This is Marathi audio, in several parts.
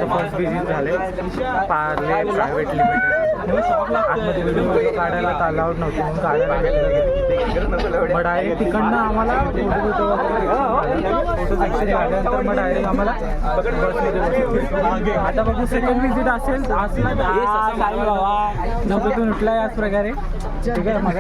फर्स्ट विजिट झाले पार्ले प्रायव्हेट लिमिटेड. आतमध्ये व्हिडिओ काढायला अलाउड नव्हती म्हणून काढायला घेतलं. मग डायरेक्ट तिकडनं आम्हाला फोटो सेक्शन झाल्यानंतर मग डायरेक्ट आम्हाला बसमध्ये. आता बघू सेकंड विजिट असेल असला झोपेतून उठला याच प्रकारे. ठीक आहे मग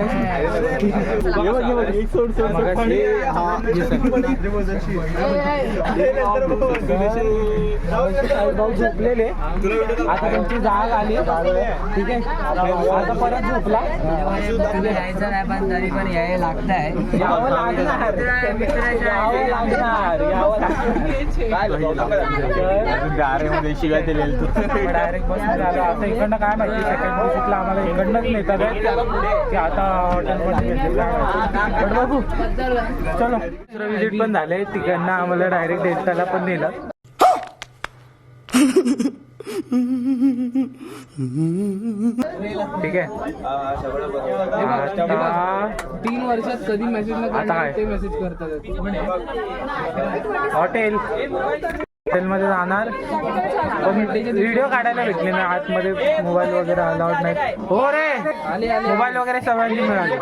भाऊ झोपलेले आता त्यांची जाग आली. ठीक आहे आता परत झोपला. यायचं नाही पण तरी पण यायला लागतंय. यावं लागणार शिवाय डायरेक्ट बस झालं. आता इकडनं काय माहिती सेकंड विजिटला आम्हाला इकडनंच नेतात की आता हॉटेल बघू. चलो दुसरं विजिट पण झालंय तिकडनं आम्हाला डायरेक्ट डेल्टाला पण नेलं. ठीक आहे 3 वर्षात कधी मेसेज न ते मेसेज करतात. हॉटेलमध्ये जाणार पण व्हिडिओ काढायला भेटले ना. आतमध्ये मोबाईल वगैरे अलाउड नाही. हो रे मोबाईल वगैरे सगळ्यांनी मिळाले.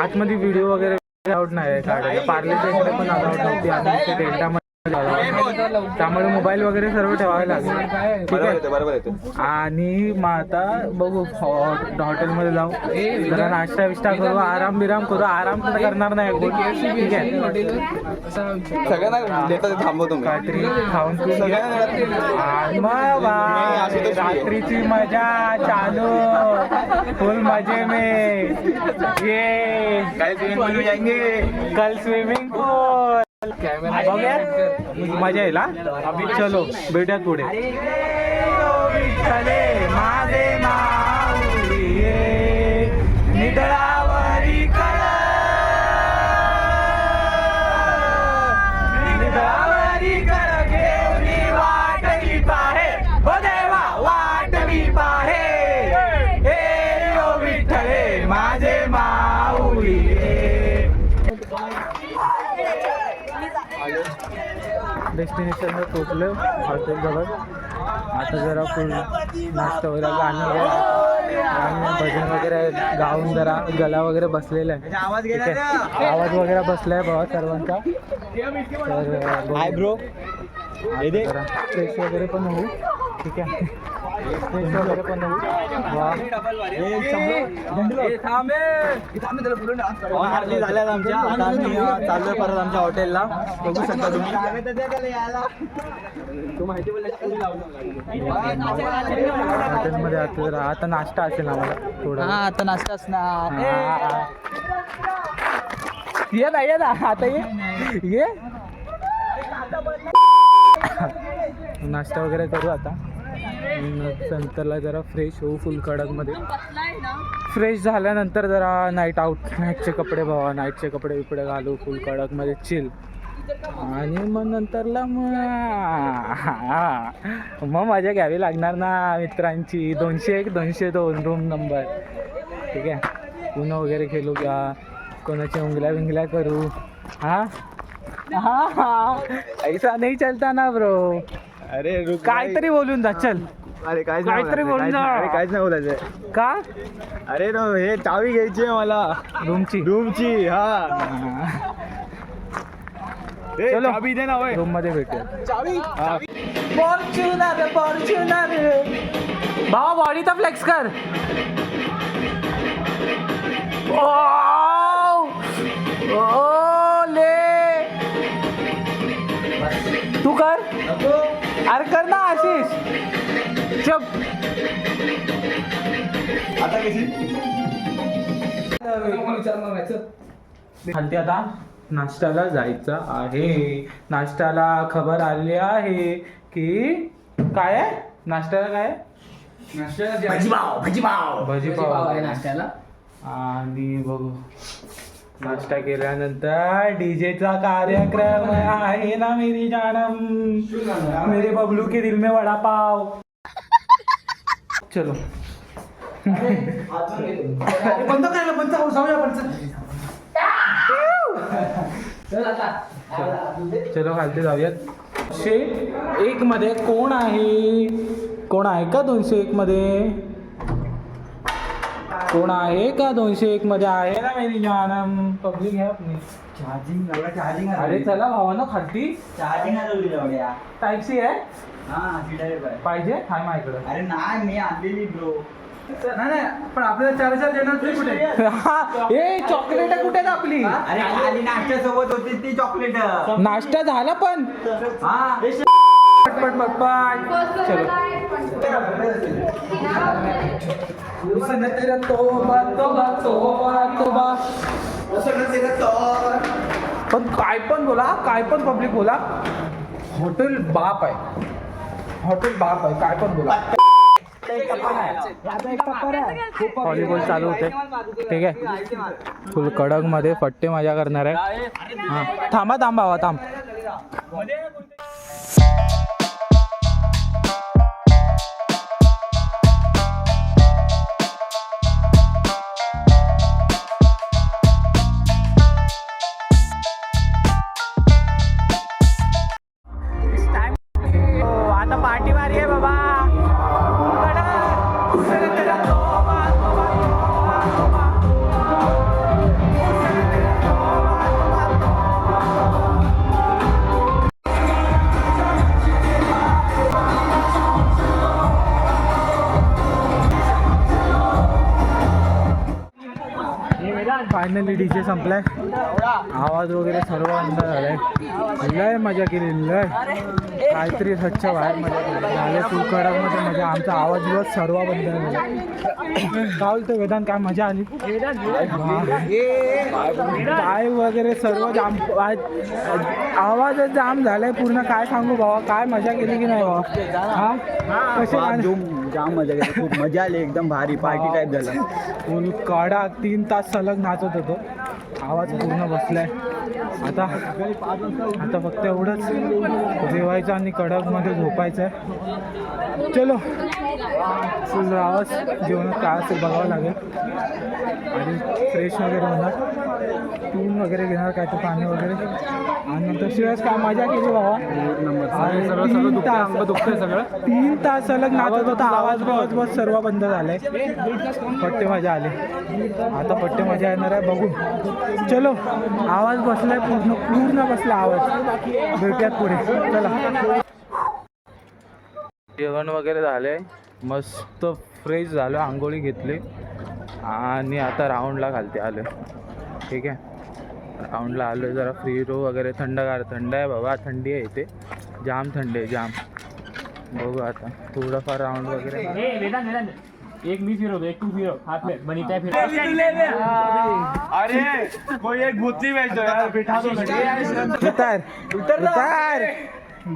आतमध्ये व्हिडिओ वगैरे अलाउड नाही काढायला. पार्लेच्या इकडे पण अलाउड नव्हती आणि डेल्टामध्ये त्यामुळे मोबाईल वगैरे सर्व ठेवावे लागेल. ठीक आहे आणि मग आता बघू हॉटेलमध्ये जाऊ जरा नाश्ता विष्टा करू आराम बिराम करू. आराम तर करणार नाही. ठीक आहे सगळ्यांना थांबवतो काहीतरी खाऊन पिऊन मग रात्रीची मजा चालू फुल मजे में. ये कल स्विमिंग पूल बघूया मजा येईल. चलो भेटूयात पुढे. माझे निधळावरी कर घेऊन वाटली पाहे हो देवा वाटली पाहे. हे ओ विठ्ठले माझे माऊली. डेस्टिनेशनवर पोचलो हॉटेलजवळ. आता जरा फुल नाश्ता वगैरे गाणं वगैरे आणि भजन वगैरे गाऊन जरा गला वगैरे बसलेला आहे. ठीक आहे आवाज वगैरे बसला आहे बाबा सर्वांचा. तर जरा फ्रेश वगैरे पण होऊ. ठीक आहे फ्रेश वगैरे पण होऊ. झाल्यात आमच्या. आता आम्ही चाललोय परत आमच्या हॉटेलला. बघू शकता तुम्ही. हॉटेलमध्ये आता नाश्ता असेल आम्हाला थोडा. आता नाश्ता असणार. ये ना आता ये नाश्ता वगैरे करू. आता नंतरला जरा फ्रेश होऊ फुल कडकमध्ये. फ्रेश झाल्यानंतर जरा नाईटचे कपडे भावा नाईटचे कपडे बिपडे घालू फुल कडकमध्ये चिल. आणि मग नंतरला मग मजा घ्यावी लागणार ना मित्रांची. 201 202 रूम नंबर. ठीक आहे पुन्हा वगैरे खेळू का कोणाच्या उंगल्या विंगल्या करू. हाँ ऐसा नाही चलता ना ब्रो. अरे काहीतरी बोलून जा चल. अरे काहीतरी बोलून जा. काहीच नाही बोलायचं का. अरे नो हे चावी घ्यायची आहे मला रूमची. हा चलो चावी दे ना. रूम मध्ये भेटूया. चावी फॉर्च्युनर भावा बॉडीचा फ्लेक्स कर. ले तू कर. अरे कर ना आशिष. चप आता कशी खालती आता नाश्त्याला जायचं आहे. नाश्त्याला खबर आली आहे की काय आहे नाश्त्याला. काय भजीपाव आहे नाश्त्याला. आणि बघू नाश्ता केल्यानंतर डीजेचा कार्यक्रम आहे ना मेरी जानम मेरे बबलू के दिल में वडा पाव. चलो बंद करायला बंद जाऊया आपण. चलो खालती जाऊयात. 201 मध्ये कोण आहे? कोण आहे का 201 मध्ये? कोण आहे का 201 मध्ये? आहे ना मेरी जानम. पब्लिक है अपनी. चार्जिंग अरे चला भावानं खालती. चार्जिंग टाईप सी आहे हा पाहिजे? हाय माझ्याकडे. अरे नाही मी आणलेली ब्रो. नाही पण आपल्याला 4 देणार तरी कुठे? ए चॉकलेट कुठे आहेत आपली? अरे खाली नाश्त्यासोबत होती ती चॉकलेट. नाश्ता झाला पण. हा पटपट पप्पा. चलो. उसने तेरा तोबा तोबा तोबा तोबा. पण काय पण बोला, काय पण पब्लिक बोला, हॉटेल बाप आहे. हॉटेल बाप आहे, काय पण बोला. व्हॉलीबॉल चालू होते. ठीक आहे. फुल कडक मध्ये फट्टे मजा करणार आहे. हा थांबा भावा थांब. आता पार्टी वारी आहे बाबा. फायनली डीजे संपलाय. आवाज वगैरे सर्व बंद झालाय. लय मजा केली. लय काहीतरी स्वच्छ बाहेर मजा केली. झाले फुल कडकमध्ये मजा. आमचा आवाज बिवाज सर्व बंद झाला. काय बोलतो वेदांत? काय मजा आली? काय वगैरे सर्व जाम. आवाजच जाम झालाय पूर्ण. काय सांगू भावा, काय मजा केली की नाही भावा? हा कसे जाम मजा केली. खूप मजा आली. एकदम भारी पार्टी टाईप झाला. फुल कडा 3 तास सलग नाचत होतो. आवाज पूर्ण बसलाय. आता फक्त एवढंच जेवायचं आणि कडकमध्ये झोपायचं आहे. चलो फुल आवाज जेवणात काय असेल बघावं लागेल. आणि फ्रेश वगैरे होणार. पिऊन वगैरे घेणार काय तर पाणी वगैरे. आणि नंतर शिवाय काय मजा केली बाबा. 3 तास सलग नाचत होता. आवाज बस सर्व बंद झालाय. पट्टे मजा आले. आता पट्टे मजा येणार आहे बघू. चलो आवाज बसलाय पूर्ण बसला आवाज. भेटूयात पुढे. चला. जेवण वगैरे झालंय. मस्त फ्रेश झालो. आंघोळी घेतली आणि आता राऊंडला खालते आलो. ठीक आहे. राऊंडला आलो. जरा फ्री रो वगैरे. थंड आहे बाबा. थंडी आहे इथे. जाम थंडी आहे जाम. बघू आता थोडंफार राऊंड वगैरे. एक मी फिरवतो, एक तू फिरव. हात में बनीता फिर. अरे कोई एक भूतनी बेचो यार. बिठा दो. उतर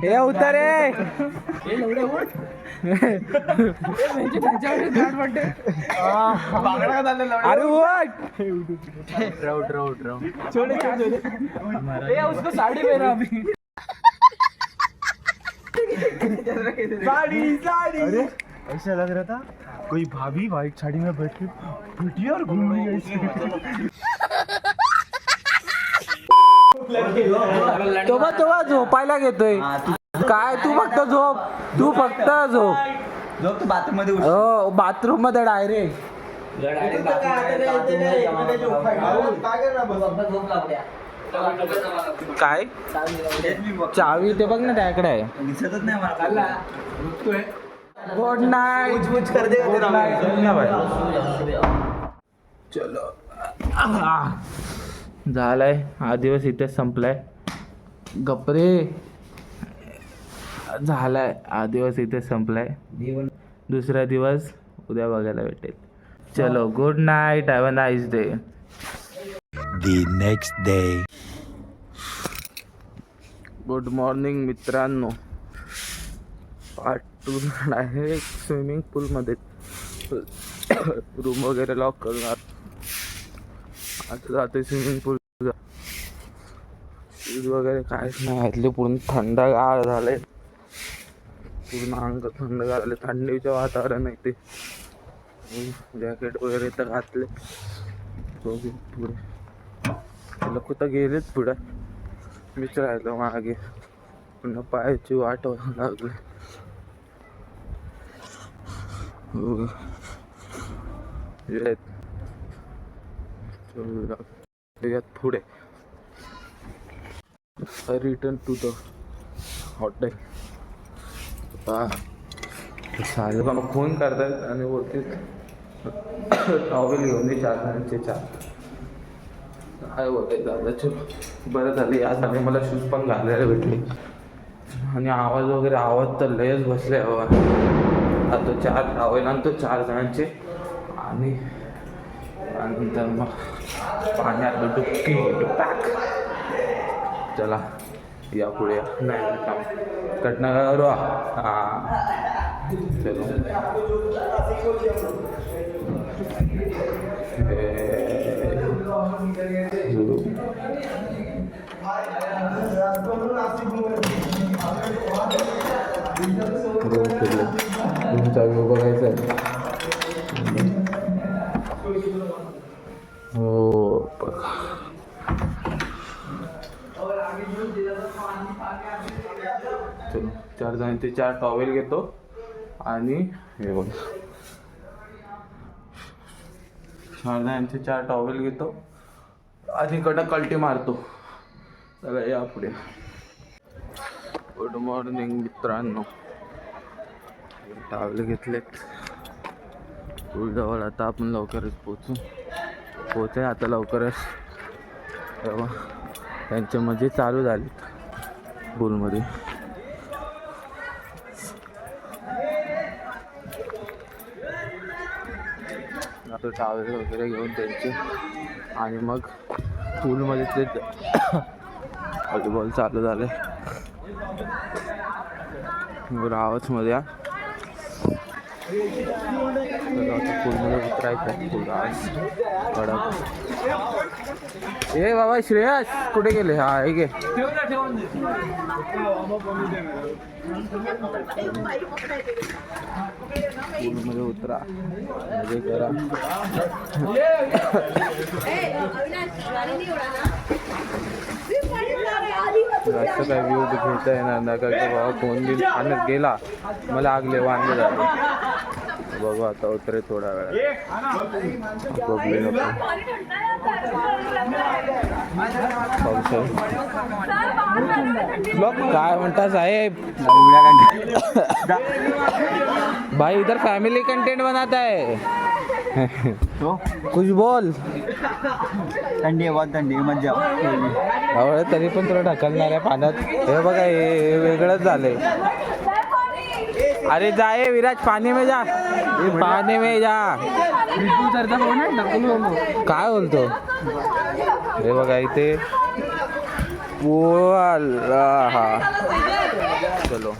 हे उतर रे. अरे उसको साड़ी पहना अभी. साड़ी. अरे ऐसा लग रहा था कोई भाभी व्हाइट साड़ी में बैठ के पिटी और घूम रही है. तो झोपायला घेतोय. काय तू फक्त झोप. झोप. बाथरूम मध्ये. हो बाथरूम मध्ये डायरेक्ट. काय चावी ते बघ ना त्याकडे आहे. दिसतच नाही मला. Good night. चलो झालाय. हा दिवस इथेच संपलाय. गप्रे. झालाय हा दिवस इथेच संपलाय. दुसरा दिवस उद्या बघायला भेटेल. चलो good night. Have a nice day. The next day. Good morning मित्रांनो. पार्ट 2 डायरेक्ट स्विमिंग पूलमध्ये. रूम वगैरे लॉक करणार. आता जाते स्विमिंग पूल. शूज वगैरे काहीच नाही घातले. पूर्ण थंडगार झाले. पूर्ण अंग थंडगार झाले. थंडीचं वातावरण आहे ते. जॅकेट वगैरे तर घातले. पुढे लोक तर गेलेच पुढे. मीच राहिलो मागे. पुन्हा पायाची वाट लागली. यात पुढे रिटर्न टू द हॉटेल. सारे मला फोन करतात आणि बोलते टॉवेल घेऊन ये 4 जणांचे 4. काय बोलते दादाचे बरं झाले आज आले मला शूज पण घालायला भेटले. आणि आवाज तर लयच बसले बाबा. आता 4 टॉवेल आणतो 4 जणांचे आणि नंतर मग पाण्यात डुबकी पॅक. चला या पुढे या. नाही काम कटना करू. चलो रूमचा व्ह्यू बघायचा आहे. हो बघा चलो 4 जणांचे 4 टॉवेल घेतो आणि हे बघ 4 जणांचे 4 टॉवेल घेतो आणि कडक कल्टी मारतो. चला या पुढे. गुड मॉर्निंग मित्रांनो. टॉवेल घेतलेत पूलजवळ. आता आपण लवकरच पोहोचू आता लवकरच. तेव्हा त्यांच्या मजे चालू झाली पूलमध्ये. आता टॉवेल वगैरे घेऊन त्यांचे आणि मग पूलमध्ये ते व्हॉलीबॉल चालू झाले. रावचमध्ये या पूलमध्ये उतरायचं. पूल आज कडक. ए बाबा श्रेयस कुठे गेले? हा हे गे पूलमध्ये उतरा म्हणजे करा. जास्त काय व्ह्यू घेता येणार नाही का बाबा. कोण बी पाण्यात गेला मला आगले वांदे झाले. बघू आता उतरे थोडा वेळ. काय म्हणता साहेब? भाई इधर फैमिली कंटेंट बनाता है तो कुछ बोल. थंडी आहे बहुत थंडी मजा. तरी पण तुला ढकलणार आहे पाण्यात. हे बघा हे वेगळंच झालंय. अरे जाए विराज पानी में जा. पानी में जा. काय बोलतो? हे बघा इथे हा चलो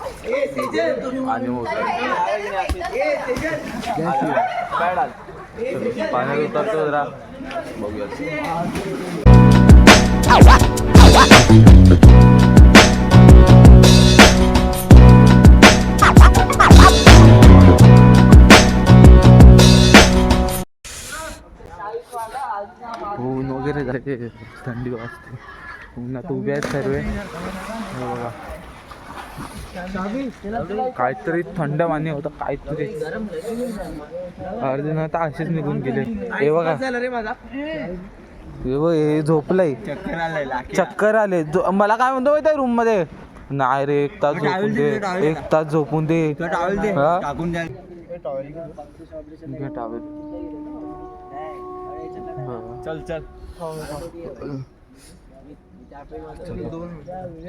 आणि पाण्यात उतरतो जरा बघूया. ऊन वगैरे जायचे थंडी वाजते. उन्हात उभे आहेत सर्व. बघा काहीतरी थंड पाणी होतं काहीतरी. अर्धे तर असेच निघून गेले. हे बघा हे झोपलंय. चक्कर आले. मला काय म्हणतो माहिती रूम मध्ये? नाही रे 1 तास झोपून दे. 1 तास झोपून दे. चल चल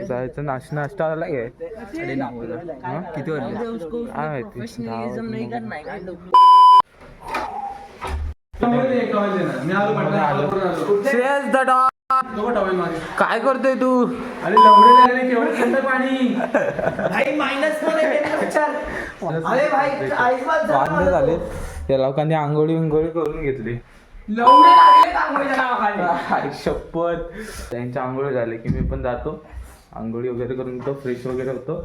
जायचं. नाश्ता आला काय? किती वाजले काय माहिती? श्रेयस दादा काय करतोय तू? अरे लवडे लागले केवढं थंड पाणी. वांदे झाले. त्या लोकांनी आंघोळी करून घेतली. लवडे लागले आंघोळीच्या नावाखाली. शपथ. त्यांच्या आंघोळी झाले की मी पण जातो आंघोळी वगैरे करून येतो. फ्रेश वगैरे होतो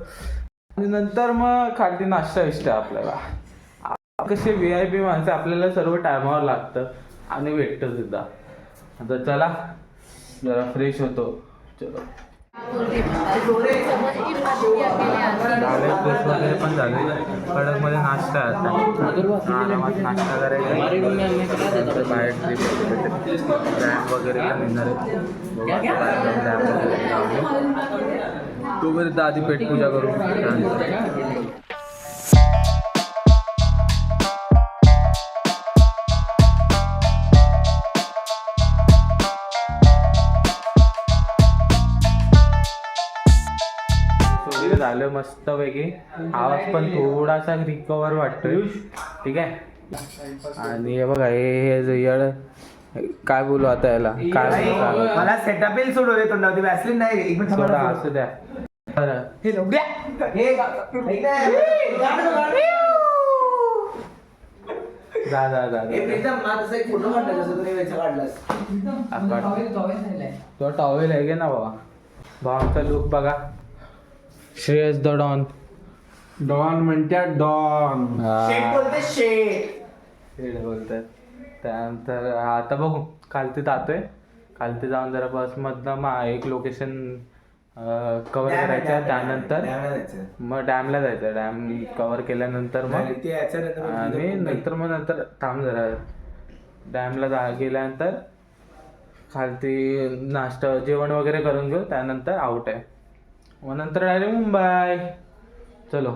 आणि नंतर मग खालती नाश्ता विष्ट. आपल्याला कसे VIP माणसं आपल्याला सर्व टायमावर लागतं आणि भेटतं सुद्धा. आता चला जरा फ्रेश होतो. चलो झाले फ्रेश वगैरे पण झाले. कडकमध्ये नाश्ता आहे आता. आरामात नाश्ता करायचा. नंतर बाहेर ट्रिप डॅम वगैरे पण येणार आहे. डॅम वगैरे लावले. तोपर्यंत आधी पेटपूजा करू. झालं मस्तपैकी. आवाज पण थोडासा रिकवर वाटतोय. ठीक आहे. आणि हे बघा हे येड काय बोलू आता याला काय मला सेटअप सोडवले तोंडावरती वॅसलीन नाही एक मिनिट थोडा असू द्या. जा जा जा फोटो काढलास तो टॉवेल आहे गे ना बाबा. भावाचा लुक बघा. Shreyas the don. डॉन म्हणतात डॉन. शेड बोलतात. त्यानंतर आता बघू खालती जातोय. खालती जाऊन जरा बसमधनं एक लोकेशन कव्हर करायचं. त्यानंतर मग डॅमला जायचं. डॅम कव्हर केल्यानंतर मग आणि नंतर थांब जरा. डॅमला गेल्यानंतर खालती नाश्ता जेवण वगैरे करून घेऊ. त्यानंतर आउट आहे. मग नंतर डायरेक्ट मुंबई. चलो.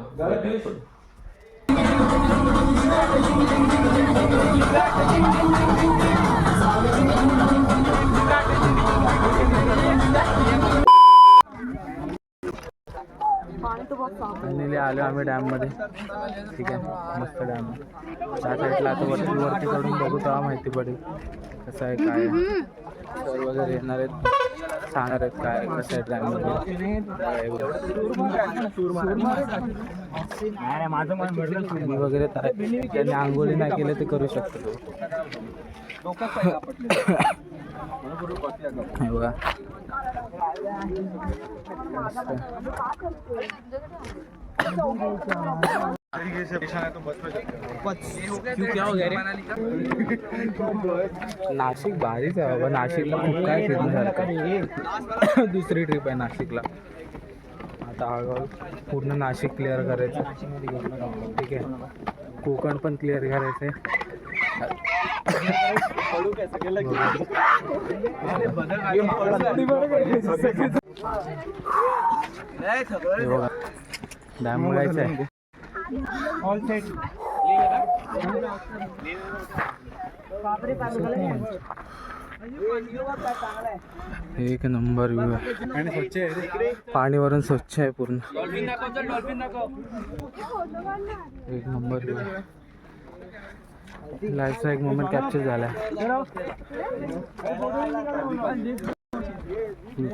फायनली आलो आम्ही डॅममध्ये. ठीक आहे. मस्त डॅम आहे. त्या साईडला आता वरती चढून बघू तेव्हा माहिती पडेल कसं आहे काय आहे. सर वगैरे येणार आहेत. सांगणार आहेत काय कसं आहे डॅममध्ये. वगैरे त्यांनी आंघोळी नाही केलं ते करू शकतो. बघा नाशिक भारीच आहे बाबा. नाशिकला खूप काय फिरण्यासारखं. दुसरी ट्रिप आहे नाशिकला. आता हळूहळू पूर्ण नाशिक क्लिअर करायचं. ठीक आहे. कोकण पण क्लिअर करायचं आहे. डॅम बघायचं आहे. एक नंबर व्ह्यू आहे. पाणी वरून स्वच्छ आहे पूर्ण. एक नंबर व्ह्यू आहे. लाईफचा एक मोमेंट कॅप्चर झाला.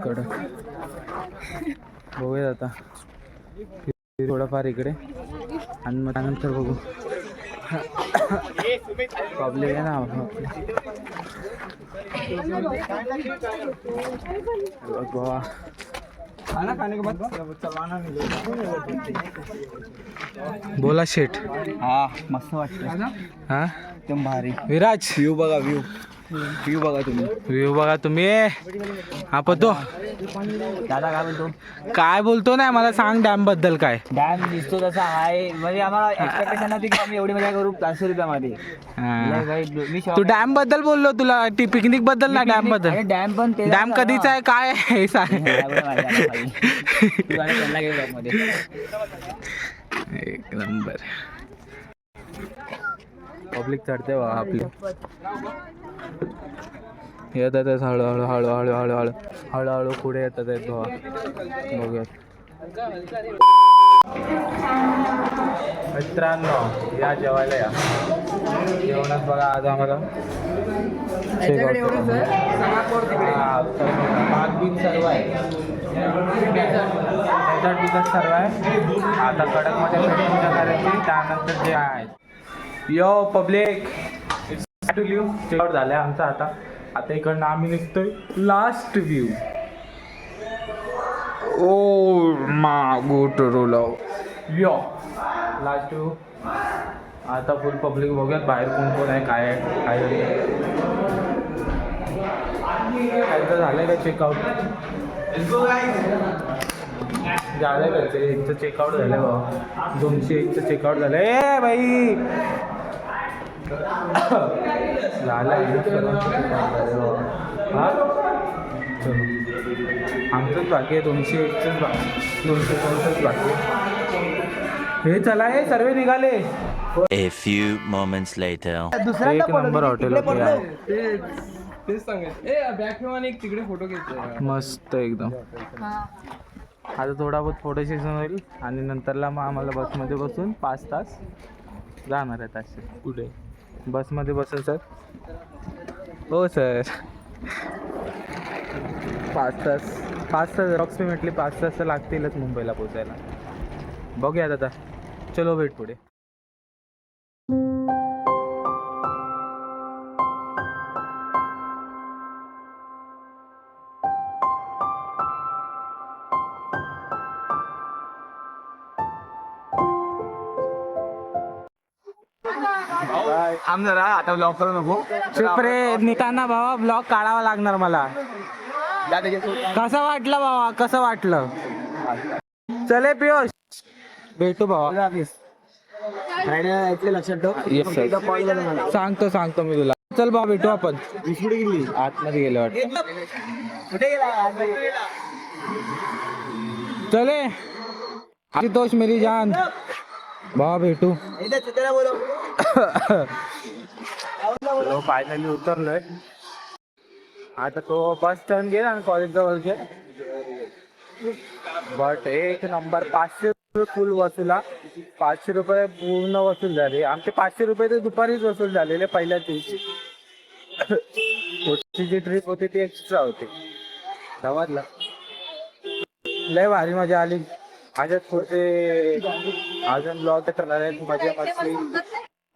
कडक बघूया आता थोडंफार इकडे आणि मग त्यानंतर बघू. प्रॉब्लेम आहे ना गोवा. बोला शेठ. हा मस्त वाटतं. हा एकदम भारी. विराज व्ह्यू बघा. व्ह्यू बघा तुम्ही. व्ह्यू बघा तुम्ही. हा पतो दादा काय बोलतो नाही मला सांग डॅम बद्दल काय. डॅम दिसतो तसा आहे. म्हणजे आम्हाला एक्सपेक्टेशन नव्हती की आम्ही एवढी मजा करू 500 रुपयामध्ये. तू डॅम बद्दल बोललो तुला ती पिकनिक बद्दल ना डॅम बद्दल. डॅम पण डॅम कधीच आहे काय आहे सांग. एक नंबर. पब्लिक चढते बा आपली. येत आहेत हळूहळू हळूहळू हळूहळू हळूहळू पुढे येतात आहेत बघा. बघूयात मित्रांनो. या जेवायला या. जेवणात बघा आज आम्हाला भाग सर्व आहे. त्याच्यात सर्व आहे. आता कडकमध्ये पूजा करायची. त्यानंतर जे आहे यो पब्लिक टू लिव्ह चेकआउट झालं आहे आमचं. आता इकडनं आम्ही निघतोय लास्ट व्ह्यू. ओ मा गो टू रोल यो लास्ट व्ह्यू. आता फुल पब्लिक बघूयात बाहेर कोण कोण आहे काय आहे काय तर झालं आहे का चेकआउट. झालंय घरचे एकचं चेकआउट झालंय बाबा 201चं चेकआउट झालं ए बाई झालं हा चलो आमचंच बाकी आहे 201चंच बाकी 202चंच बाकी आहे हे चला हे सर्व निघाले A few moments later. एक नंबर हॉटेल होते यार. तेच सांगायचं ए बॅक ठेवा आणि एक तिकडे फोटो घ्यायचा मस्त एकदम आता थोडा बहुत फोटो सेशन होईल आणि नंतरला मग आम्हाला बसमध्ये बसून 5 तास जाणार आहेत असे कुठे बसमध्ये बसेल सर हो सर 5 तास अप्रॉक्सिमेटली 5 तास तर लागतीलच मुंबईला पोचायला बघूयात आता चलो भेट पुढे थांब जरा आता ब्लॉक करू नको चुप रे निघताना भावा ब्लॉग काढावा लागणार मला कसं वाटलं भावा कसं वाटलं चले पियुष भेटू भावा लक्षात ठेव येस सर सांगतो मी तुला चल भावा भेटू आपण कुठे गेली आतमध्ये गेलो वाटतं कुठे गेला चले आशुतोष मेरी जान भावा भेटू फायनली उतरलोय आता तो बस स्टँड गेला आणि कॉलेज जवळ बट एक नंबर 500 रुपये फुल वसूला 500 रुपये पूर्ण वसूल झाले आमचे 500 रुपये तर दुपारीच वसूल झालेले पहिल्या दिवशी पुढची जी ट्रिप होती ती एक्स्ट्रा होती समजलं लय भारी मजा आली अशाच पुढचे अजून ब्लॉग करणार आहेत मजा मस्ती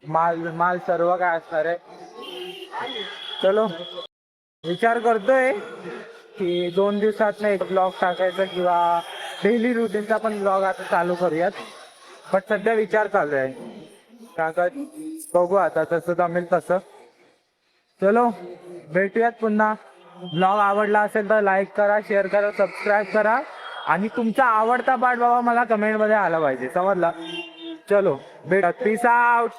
माल सर्व काय असणार आहे चलो विचार करतोय की 2 दिवसात एक ब्लॉग टाकायचा किंवा डेली रुटीनचा पण ब्लॉग आता चालू करूयात बट सध्या विचार चालू आहे काका बघू आता तसं जमेल तसं चलो भेटूयात पुन्हा ब्लॉग आवडला असेल तर लाईक करा शेअर करा सबस्क्राईब करा आणि तुमचा आवडता पार्ट बाबा मला कमेंटमध्ये आला पाहिजे समजला चलो भेटा पीस आउट